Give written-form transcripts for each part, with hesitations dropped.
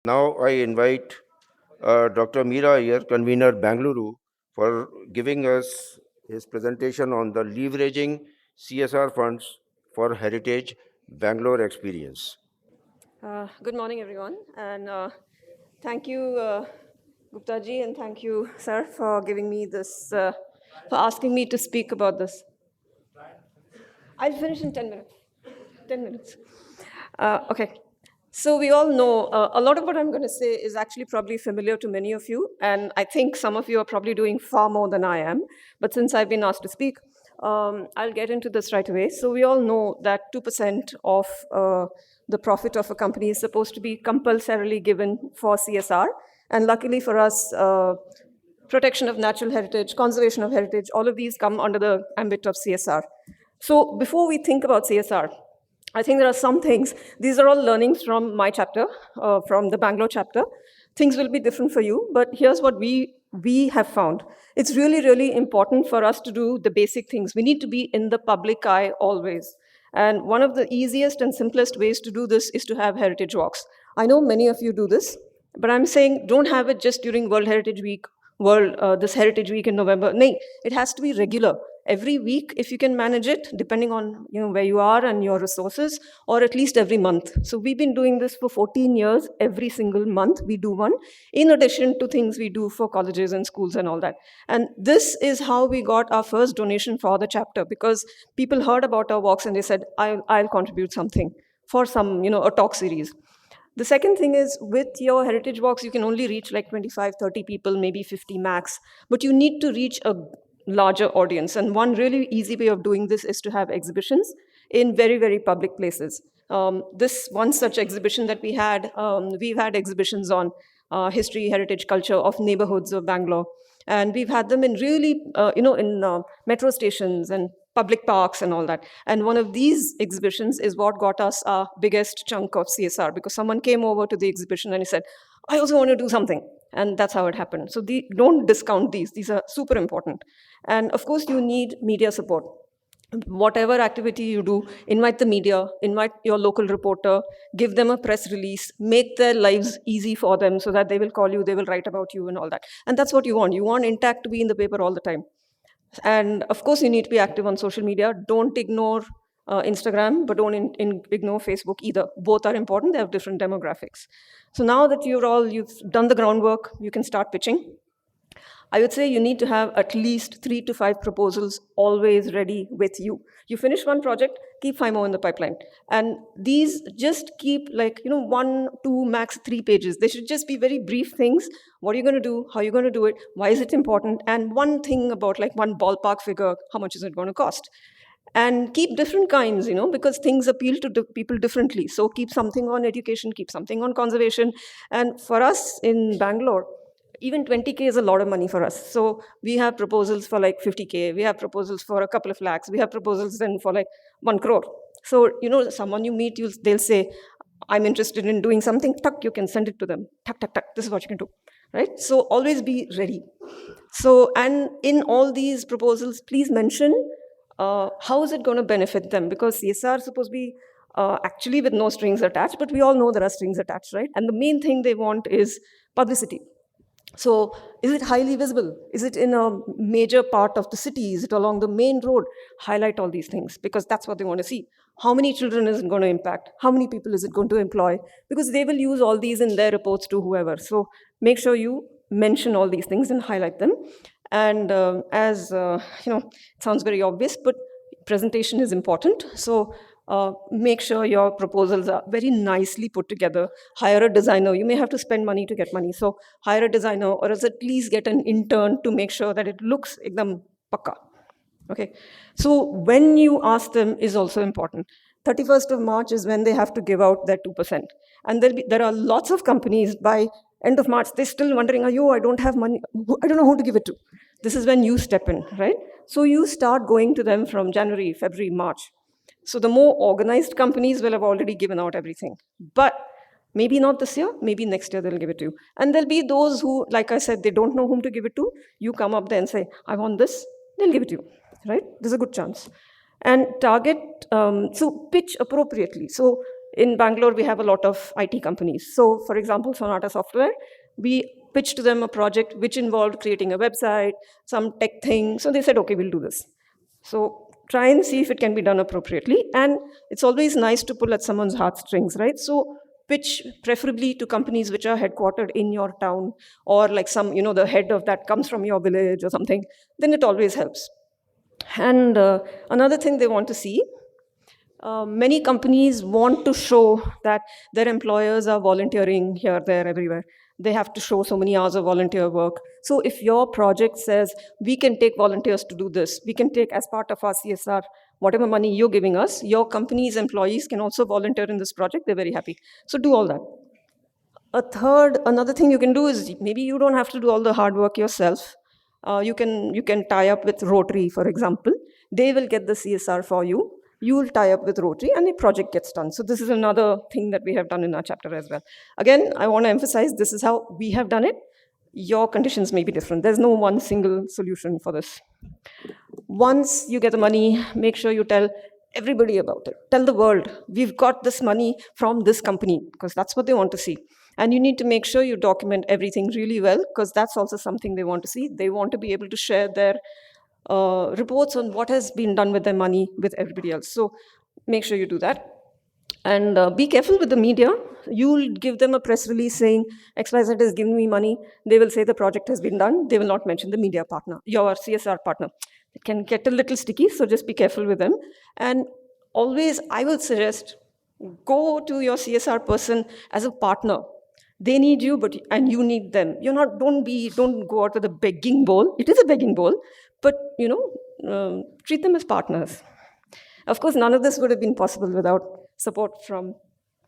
Now I invite Dr. Meera Iyer, Convenor Bengaluru, for giving us his presentation on the leveraging CSR funds for heritage Bangalore experience. Good morning, everyone, and thank you, Gupta ji, and thank you, sir, for giving me this, for asking me to speak about this. I'll finish in 10 minutes. 10 minutes. Okay. So we all know a lot of what I'm going to say is actually probably familiar to many of you, and I think some of you are probably doing far more than I am. But since I've been asked to speak, I'll get into this right away. So we all know that 2% of the profit of a company is supposed to be compulsorily given for CSR, and luckily for us, protection of natural heritage, conservation of heritage, all of these come under the ambit of CSR. So before we think about CSR, I think there are some things, these are all learnings from my chapter, from the Bangalore chapter. Things will be different for you, but here's what we have found. It's really, really important for us to do the basic things. We need to be in the public eye always. And one of the easiest and simplest ways to do this is to have heritage walks. I know many of you do this, but I'm saying don't have it just during World Heritage Week, this Heritage Week in November. No, it has to be regular. Every week, if you can manage it, depending on where you are and your resources, or at least every month. So we've been doing this for 14 years. Every single month we do one, in addition to things we do for colleges and schools and all that. And this is how we got our first donation for the chapter, because people heard about our walks and they said, I'll contribute something for some, a talk series. The second thing is, with your heritage walks, you can only reach like 25, 30 people, maybe 50 max, but you need to reach a larger audience. And one really easy way of doing this is to have exhibitions in very, very public places. This one such exhibition that we've had exhibitions on history, heritage, culture of neighborhoods of Bangalore. And we've had them in really, in metro stations and public parks and all that. And one of these exhibitions is what got us our biggest chunk of CSR, because someone came over to the exhibition and he said, I also want to do something. And that's how it happened. So don't discount these. These are super important. And of course, you need media support. Whatever activity you do, invite the media, invite your local reporter, give them a press release, make their lives easy for them so that they will call you, they will write about you and all that. And that's what you want. You want Intact to be in the paper all the time. And of course, you need to be active on social media. Don't ignore Instagram, but don't ignore Facebook either. Both are important. They have different demographics. So now that you've done the groundwork, you can start pitching. I would say you need to have at least 3 to 5 proposals always ready with you. You finish one project, keep 5 more in the pipeline. And these just keep 1, 2, max 3 pages. They should just be very brief things. What are you going to do? How are you going to do it? Why is it important? And one thing about one ballpark figure, how much is it going to cost? And keep different kinds, because things appeal to people differently. So keep something on education, keep something on conservation. And for us in Bangalore, even 20K is a lot of money for us. So we have proposals for 50K. We have proposals for a couple of lakhs. We have proposals then for 1 crore. So, someone you meet, they'll say, I'm interested in doing something. Tuck, you can send it to them. Tuck, tuck, tuck. This is what you can do. Right? So always be ready. So, and in all these proposals, please mention how is it going to benefit them? Because CSR is supposed to be actually with no strings attached, but we all know there are strings attached, right? And the main thing they want is publicity. So is it highly visible? Is it in a major part of the city? Is it along the main road? Highlight all these things, because that's what they want to see. How many children is it going to impact? How many people is it going to employ? Because they will use all these in their reports to whoever. So make sure you mention all these things and highlight them. And it sounds very obvious, but presentation is important. So make sure your proposals are very nicely put together. Hire a designer. You may have to spend money to get money. So hire a designer, or else at least get an intern to make sure that it looks ekdam pakka. Okay. So when you ask them is also important. 31st of March is when they have to give out their 2%. And there are lots of companies by end of March, they're still wondering, I don't have money. I don't know who to give it to. This is when you step in, right? So you start going to them from January, February, March. So the more organized companies will have already given out everything. But maybe not this year, maybe next year they'll give it to you. And there'll be those who, like I said, they don't know whom to give it to. You come up there and say, I want this, they'll give it to you, right? There's a good chance. And target, so pitch appropriately. So in Bangalore, we have a lot of IT companies. So for example, Sonata Software, we pitched to them a project which involved creating a website, some tech thing. So they said, okay, we'll do this. So try and see if it can be done appropriately. And it's always nice to pull at someone's heartstrings, right? So pitch preferably to companies which are headquartered in your town, or like some, the head of that comes from your village or something, then it always helps. And another thing they want to see, many companies want to show that their employers are volunteering here, there, everywhere. They have to show so many hours of volunteer work. So if your project says, we can take volunteers to do this, we can take as part of our CSR, whatever money you're giving us, your company's employees can also volunteer in this project, they're very happy. So do all that. Another thing you can do is maybe you don't have to do all the hard work yourself. You can tie up with Rotary, for example. They will get the CSR for you. You will tie up with Rotary, and the project gets done. So this is another thing that we have done in our chapter as well. Again, I want to emphasize this is how we have done it. Your conditions may be different. There's no one single solution for this. Once you get the money, make sure you tell everybody about it. Tell the world, we've got this money from this company, because that's what they want to see. And you need to make sure you document everything really well, because that's also something they want to see. They want to be able to share their reports on what has been done with their money with everybody else. So make sure you do that. And be careful with the media. You'll give them a press release saying XYZ has given me money. They will say the project has been done. They will not mention the media partner, your CSR partner. It can get a little sticky, so just be careful with them. And always, I will suggest, go to your CSR person as a partner. They need you, and you need them. Don't go out with a begging bowl. It is a begging bowl, but treat them as partners. Of course, none of this would have been possible without support from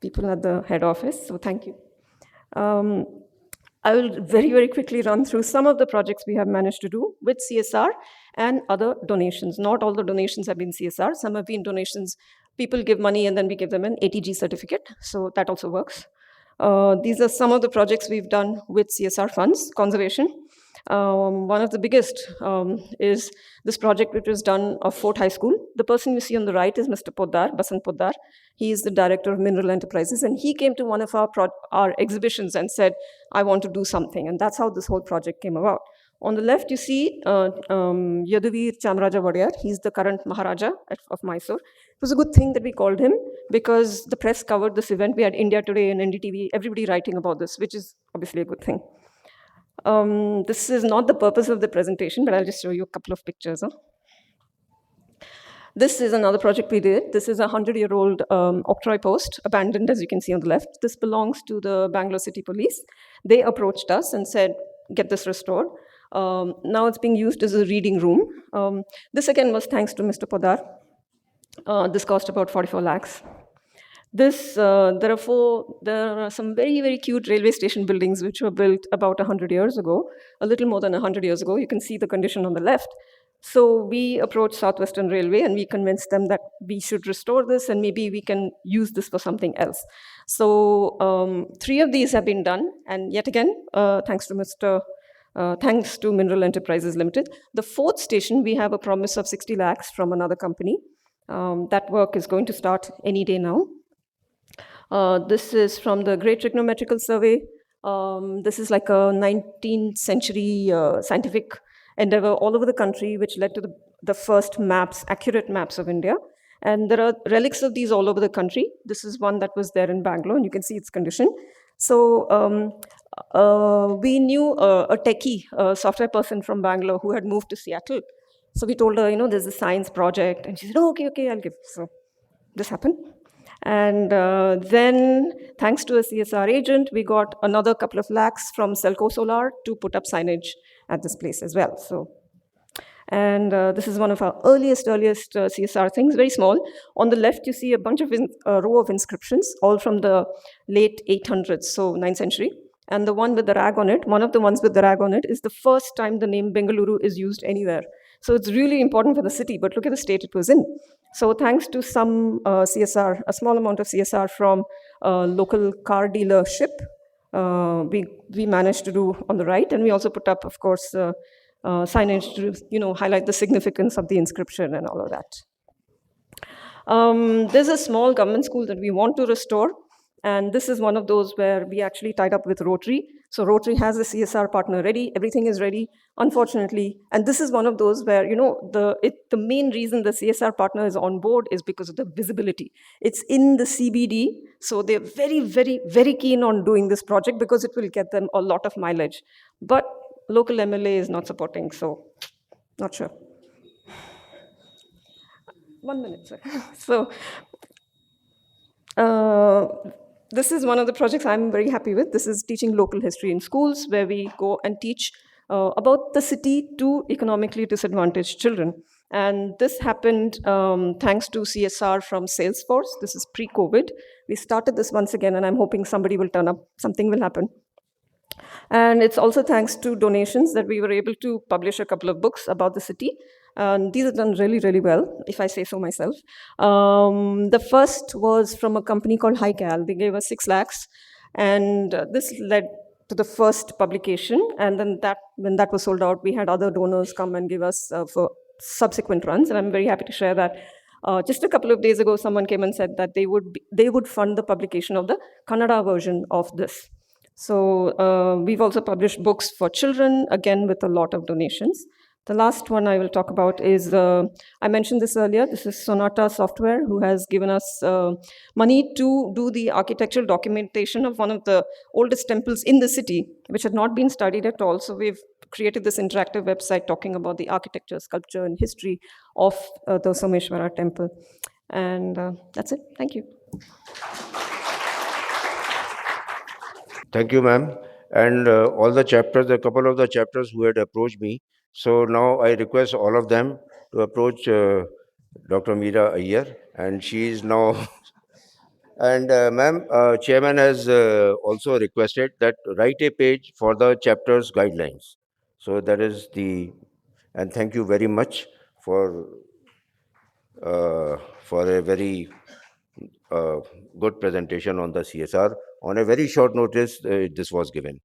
people at the head office, so thank you. I will very, very quickly run through some of the projects we have managed to do with CSR and other donations. Not all the donations have been CSR. Some have been donations. People give money and then we give them an ATG certificate, so that also works. These are some of the projects we've done with CSR funds, conservation. One of the biggest is this project which was done of Fort High School. The person you see on the right is Mr. Poddar, Basant Poddar. He is the director of Mineral Enterprises, and he came to one of our exhibitions and said, I want to do something, and that's how this whole project came about. On the left, you see Yaduvir Chamraja Wadiyar. He's the current Maharaja of Mysore. It was a good thing that we called him, because the press covered this event. We had India Today and NDTV, everybody writing about this, which is obviously a good thing. This is not the purpose of the presentation, but I'll just show you a couple of pictures. This is another project we did. This is a 100-year-old octroi post, abandoned, as you can see on the left. This belongs to the Bangalore City Police. They approached us and said, get this restored. Now it's being used as a reading room. This again was thanks to Mr. Podar. This cost about 44 lakhs. There are some very, very cute railway station buildings which were built about 100 years ago, a little more than 100 years ago. You can see the condition on the left. So we approached Southwestern Railway and we convinced them that we should restore this and maybe we can use this for something else. So 3 of these have been done, and yet again, thanks to Mineral Enterprises Limited. The 4th station, we have a promise of 60 lakhs from another company. That work is going to start any day now. This is from the Great Trigonometrical Survey. This is like a 19th century scientific endeavor all over the country, which led to the first maps, accurate maps of India. And there are relics of these all over the country. This is one that was there in Bangalore, and you can see its condition. So we knew a techie, a software person from Bangalore who had moved to Seattle. So we told her, there's a science project. And she said, oh, okay, I'll give. So this happened. And then, thanks to a CSR agent, we got another couple of lakhs from Selco Solar to put up signage at this place as well. So, and this is one of our earliest CSR things, very small. On the left, you see a bunch of row of inscriptions, all from the late 800s, so 9th century. And the one with the rag on it, one of the ones with the rag on it, is the first time the name Bengaluru is used anywhere. So it's really important for the city, but look at the state it was in. So thanks to some CSR, a small amount of CSR from a local car dealership, we managed to do on the right. And we also put up, of course, signage to highlight the significance of the inscription and all of that. There's a small government school that we want to restore, and this is one of those where we actually tied up with Rotary. So Rotary has a CSR partner ready, everything is ready, unfortunately. And this is one of those where, the main reason the CSR partner is on board is because of the visibility. It's in the CBD, so they're very, very, very keen on doing this project because it will get them a lot of mileage. But local MLA is not supporting, so not sure. 1 minute, sir. So uh, this is one of the projects I'm very happy with. This is teaching local history in schools, where we go and teach about the city to economically disadvantaged children. And this happened thanks to CSR from Salesforce. This is pre-COVID. We started this once again, and I'm hoping somebody will turn up, something will happen. And it's also thanks to donations that we were able to publish a couple of books about the city. And these are done really, really well, if I say so myself. The first was from a company called HiCal. They gave us 6 lakhs. And this led to the first publication. And then when that was sold out, we had other donors come and give us for subsequent runs. And I'm very happy to share that. Just a couple of days ago, someone came and said that they would fund the publication of the Kannada version of this. So we've also published books for children, again, with a lot of donations. The last one I will talk about is, I mentioned this earlier, this is Sonata Software, who has given us money to do the architectural documentation of one of the oldest temples in the city, which had not been studied at all. So we've created this interactive website talking about the architecture, sculpture, and history of the Someshwara temple. And that's it. Thank you. Thank you, ma'am. And all the chapters, a couple of the chapters who had approached me. So now I request all of them to approach Dr. Meera Iyer, and she is now. And ma'am, chairman has also requested that write a page for the chapters guidelines. So that is the, and thank you very much for a very good presentation on the CSR. On a very short notice, this was given.